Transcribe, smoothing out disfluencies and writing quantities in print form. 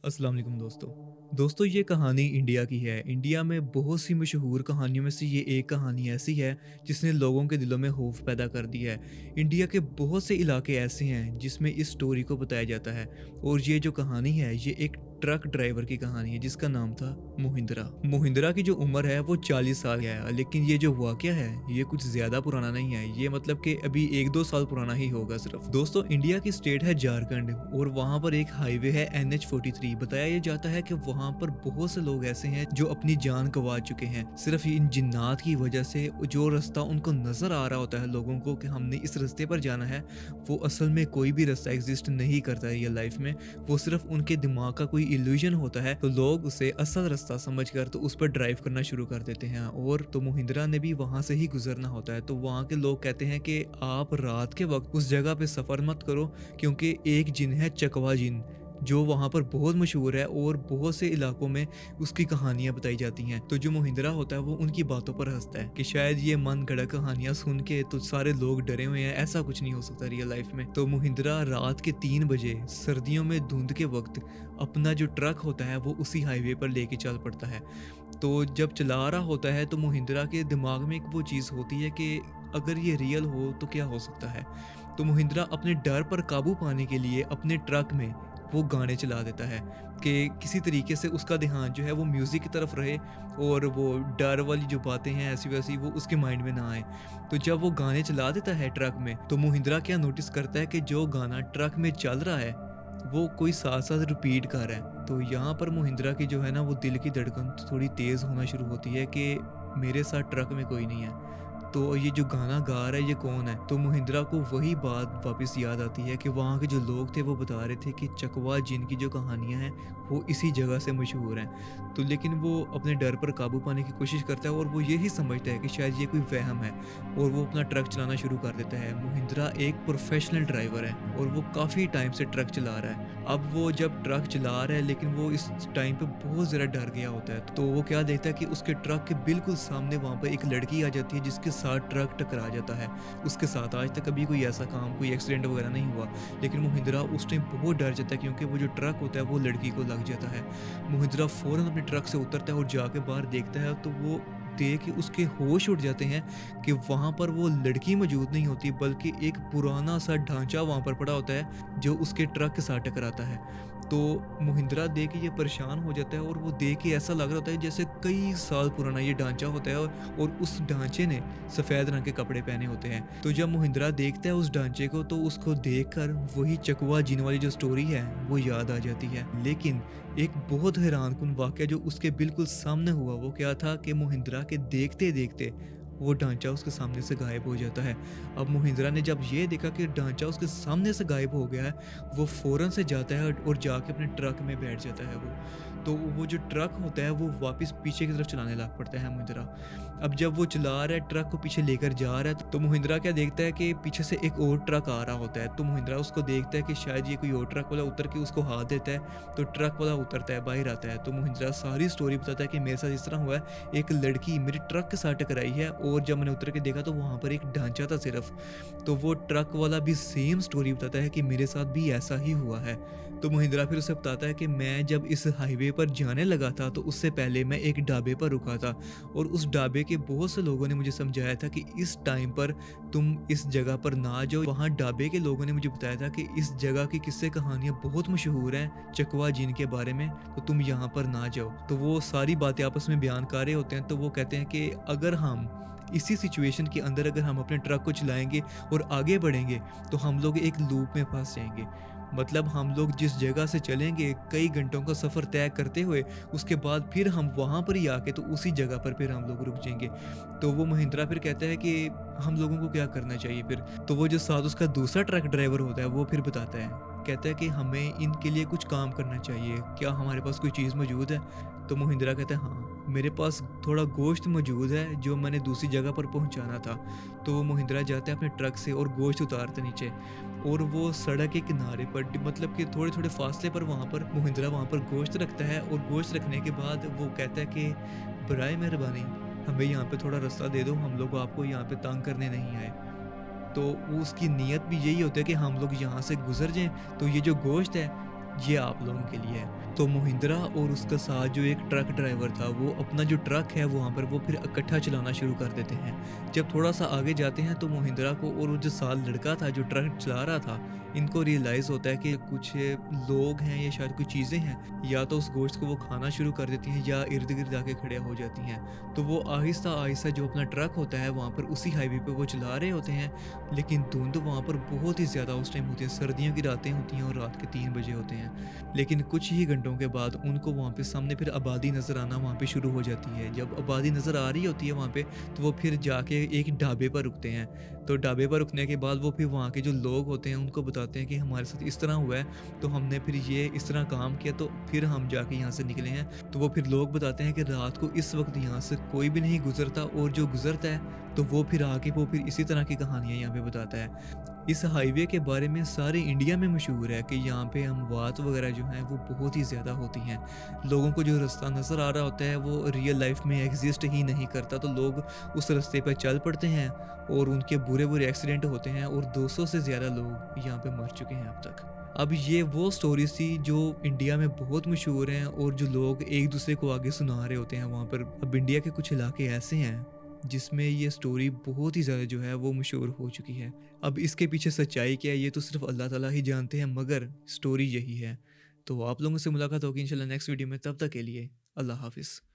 अस्सलाम वालेकुम दोस्तों ये कहानी इंडिया की है। इंडिया में बहुत सी मशहूर कहानियों में से ये एक कहानी ऐसी है जिसने लोगों के दिलों में खौफ पैदा कर दिया है। इंडिया के बहुत से इलाके ऐसे हैं जिसमें इस स्टोरी को बताया जाता है और ये जो कहानी है ये एक ट्रक ड्राइवर की कहानी है जिसका नाम था मोहिंद्रा। मोहिंद्रा की जो उम्र है वो 40 साल है, लेकिन ये जो वाकया है ये कुछ ज्यादा पुराना नहीं है। ये मतलब कि अभी 1-2 साल पुराना ही होगा सिर्फ। दोस्तों इंडिया की स्टेट है झारखंड और वहाँ पर एक हाईवे है NH43। बताया ये जाता है कि वहाँ पर बहुत से लोग ऐसे हैं जो अपनी जान गंवा चुके हैं सिर्फ इन जिन्नात की वजह से। जो रास्ता उनको नजर आ रहा होता है लोगों को कि हमने इस रास्ते पर जाना है, वो असल में कोई भी रास्ता एग्जिस्ट नहीं करता है रियल लाइफ में। वो सिर्फ उनके दिमाग का कोई इल्यूजन होता है, तो लोग उसे असल रास्ता समझकर तो उस पर ड्राइव करना शुरू कर देते हैं। और तो मोहिंद्रा ने भी वहां से ही गुजरना होता है, तो वहां के लोग कहते हैं कि आप रात के वक्त उस जगह पे सफर मत करो क्योंकि एक जिन है चकवा जिन, जो वहाँ पर बहुत मशहूर है और बहुत से इलाकों में उसकी कहानियां बताई जाती हैं। तो जो मोहिंद्रा होता है वो उनकी बातों पर हंसता है कि शायद ये मन गढ़ा कहानियां सुन के तो सारे लोग डरे हुए हैं, ऐसा कुछ नहीं हो सकता रियल लाइफ में। तो मोहिंद्रा रात के 3 बजे सर्दियों में धुंध के वक्त अपना जो ट्रक होता है वो उसी हाईवे पर लेके चल पड़ता है। तो जब चला रहा होता है तो मोहिंद्रा के दिमाग में एक वो चीज़ होती है कि अगर ये रियल हो तो क्या हो सकता है। तो मोहिंद्रा अपने डर पर काबू पाने के लिए अपने ट्रक में वो गाने चला देता है कि किसी तरीके से उसका ध्यान जो है वो म्यूज़िक की तरफ रहे और वो डर वाली जो बातें हैं ऐसी वैसी वो उसके माइंड में ना आए। तो जब वो गाने चला देता है ट्रक में, तो मोहिंद्रा क्या नोटिस करता है कि जो गाना ट्रक में चल रहा है वो कोई साथ साथ रिपीट कर रहा है। तो यहाँ पर मोहिंद्रा की जो है ना वो दिल की धड़कन थोड़ी तेज़ होना शुरू होती है कि मेरे साथ ट्रक में कोई नहीं है, तो ये जो गाना गा रहा है ये कौन है। तो मोहिंद्रा को वही बात वापस याद आती है कि वहाँ के जो लोग थे वो बता रहे थे कि चकवा जिन की जो कहानियाँ हैं वो इसी जगह से मशहूर हैं। तो लेकिन वो अपने डर पर काबू पाने की कोशिश करता है और वो यही समझता है कि शायद ये कोई वहम है और वो अपना ट्रक चलाना शुरू कर देता है। मोहिंद्रा एक प्रोफेशनल ड्राइवर है और वो काफ़ी टाइम से ट्रक चला रहा है। अब वो जब ट्रक चला रहा है लेकिन वो इस टाइम पे बहुत ज़्यादा डर गया होता है। तो वो क्या देखता है कि उसके ट्रक के बिल्कुल सामने वहाँ पर एक लड़की आ जाती है जिसके साथ ट्रक टकरा जाता है। उसके साथ आज तक कभी कोई ऐसा काम, कोई एक्सीडेंट वगैरह नहीं हुआ, लेकिन मोहिंद्रा उस टाइम बहुत डर जाता है क्योंकि वो जो ट्रक होता है वो लड़की को लग जाता है। मोहिंद्रा फौरन अपने ट्रक से उतरता है और जाके बाहर देखता है तो वो देख के उसके होश उड़ जाते हैं कि वहाँ पर वो लड़की मौजूद नहीं होती बल्कि एक पुराना सा ढांचा वहाँ पर पड़ा होता है जो उसके ट्रक के साथ टकराता है। तो मोहिंद्रा देख के ये परेशान हो जाता है और वो देख के ऐसा लग रहा होता है जैसे कई साल पुराना ये ढांचा होता है और उस ढांचे ने सफ़ेद रंग के कपड़े पहने होते हैं। तो जब मोहिंद्रा देखता है उस ढांचे को तो उसको देखकर वही चकवा जिन वाली जो स्टोरी है वो याद आ जाती है। लेकिन एक बहुत हैरानकुन वाक़या जो उसके बिल्कुल सामने हुआ वो क्या था कि मोहिंद्रा के देखते देखते वो ढांचा उसके सामने से गायब हो जाता है। अब मोहिंद्रा ने जब ये देखा कि ढांचा उसके सामने से गायब हो गया है, वो फ़ौरन से जाता है और जाके अपने ट्रक में बैठ जाता है वो। तो वो जो ट्रक होता है वो वापस पीछे की तरफ चलाने लग पड़ता है मोहिंद्रा। अब जब वो चला रहा है ट्रक को पीछे लेकर जा रहा है तो मोहिंद्रा क्या देखता है कि पीछे से एक और ट्रक आ रहा होता है। तो मोहिंद्रा उसको देखता है कि शायद ये कोई और ट्रक वाला उतर के उसको हाथ देता है, तो ट्रक वाला उतरता है, बाहर आता है। तो मोहिंद्रा सारी स्टोरी बताता है कि मेरे साथ इस तरह हुआ है, एक लड़की मेरे ट्रक के साथ टकराई है और जब मैंने उतर के देखा तो वहाँ पर एक ढांचा था सिर्फ। तो वो ट्रक वाला भी सेम स्टोरी बताता है कि मेरे साथ भी ऐसा ही हुआ है। तो मोहिंद्रा फिर उसे बताता है कि मैं जब इस हाईवे पर जाने लगा था तो उससे पहले मैं एक ढाबे पर रुका था और उस ढाबे के बहुत से लोगों ने मुझे समझाया था कि इस टाइम पर तुम इस जगह पर ना जाओ। वहाँ ढाबे के लोगों ने मुझे बताया था कि इस जगह की किस्से कहानियाँ बहुत मशहूर हैं चकवा जिन के बारे में, तो तुम यहाँ पर ना जाओ। तो वो सारी बातें आपस में बयान कर रहे होते हैं। तो वो कहते हैं कि अगर हम इसी सिचुएशन के अंदर अगर हम अपने ट्रक को चलाएंगे और आगे बढ़ेंगे तो हम लोग एक लूप में फंस जाएंगे। मतलब हम लोग जिस जगह से चलेंगे कई घंटों का सफ़र तय करते हुए उसके बाद फिर हम वहाँ पर ही आके तो उसी जगह पर फिर हम लोग रुक जाएंगे। तो वो महिंद्रा फिर कहता है कि हम लोगों को क्या करना चाहिए फिर। तो वो जो साथ उसका दूसरा ट्रक ड्राइवर होता है वो फिर बताता है, कहता है कि हमें इनके लिए कुछ काम करना चाहिए, क्या हमारे पास कोई चीज़ मौजूद है। तो महिंद्रा कहता है हाँ मेरे पास थोड़ा गोश्त मौजूद है जो मैंने दूसरी जगह पर पहुंचाना था। तो वो महिंद्रा जाता है अपने ट्रक से और गोश्त उतारते नीचे और वो सड़क के किनारे पर मतलब कि थोड़े थोड़े फासले पर वहाँ पर महिंद्रा वहाँ पर गोश्त रखता है और गोश्त रखने के बाद वो कहता है कि बराए मेहरबानी हमें यहाँ पे थोड़ा रास्ता दे दो, हम लोग आपको यहाँ पे तंग करने नहीं आए। तो वो उसकी नीयत भी यही होती है कि हम लोग यहाँ से गुजर जाएं, तो ये जो गोश्त है ये आप लोगों के लिए है। तो महिंद्रा और उसका साथ जो एक ट्रक ड्राइवर था, वो अपना जो ट्रक है वहाँ पर वो फिर इकट्ठा चलाना शुरू कर देते हैं। जब थोड़ा-सा आगे जाते हैं तो महिंद्रा को और वो जो साथ लड़का था जो ट्रक चला रहा था, इनको रियलाइज़ होता है कि कुछ लोग हैं या शायद कुछ चीज़ें हैं, या तो उस गोश्त को वो खाना शुरू कर देती हैं या इर्द-गिर्द आके खड़े हो जाती हैं। तो वो आहिस्ता-आहिस्ता जो अपना ट्रक होता है वहाँ पर उसी हाईवे पे वो चला रहे होते हैं, लेकिन धुंध वहाँ पर बहुत ही ज़्यादा उस टाइम होती है, सर्दियों की रातें होती हैं और रात के 3 बजे होते हैं। लेकिन कुछ ही घंटों के बाद उनको वहाँ पे सामने फिर आबादी नज़र आना वहाँ पे शुरू हो जाती है। जब आबादी नज़र आ रही होती है वहाँ पे, तो वो फिर जाके एक ढाबे पर रुकते हैं। तो ढाबे पर रुकने के बाद वो फिर वहाँ के जो लोग होते हैं उनको बताते हैं कि हमारे साथ इस तरह हुआ है, तो हमने फिर ये इस तरह काम किया, तो फिर हम जाके यहाँ से निकले हैं। तो वो फिर लोग बताते हैं कि रात को इस वक़्त यहाँ से कोई भी नहीं गुज़रता, और जो गुज़रता है तो वो फिर आके वो फिर इसी तरह की कहानियाँ यहाँ पे बताता है। इस हाईवे के बारे में सारे इंडिया में मशहूर है कि यहाँ पे अमवात वगैरह जो हैं वो बहुत ही ज़्यादा होती हैं। लोगों को जो रास्ता नज़र आ रहा होता है वो रियल लाइफ में एग्ज़िस्ट ही नहीं करता, तो लोग उस रास्ते पर चल पड़ते हैं और उनके बुरे-बुरे एक्सीडेंट होते हैं, और 200 से ज़्यादा लोग यहाँ पे मर चुके हैं अब तक। अब ये वो स्टोरीज़ थी जो इंडिया में बहुत मशहूर हैं और जो लोग एक-दूसरे को आगे सुना रहे होते हैं वहाँ पर। अब इंडिया के कुछ इलाके ऐसे हैं जिसमें ये स्टोरी बहुत ही ज़्यादा जो है वो मशहूर हो चुकी है। अब इसके पीछे सच्चाई क्या है ये तो सिर्फ़ अल्लाह ताला ही जानते हैं, मगर स्टोरी यही है। तो आप लोगों से मुलाकात होगी इंशाल्लाह नेक्स्ट वीडियो में, तब तक के लिए अल्लाह हाफ़िज़।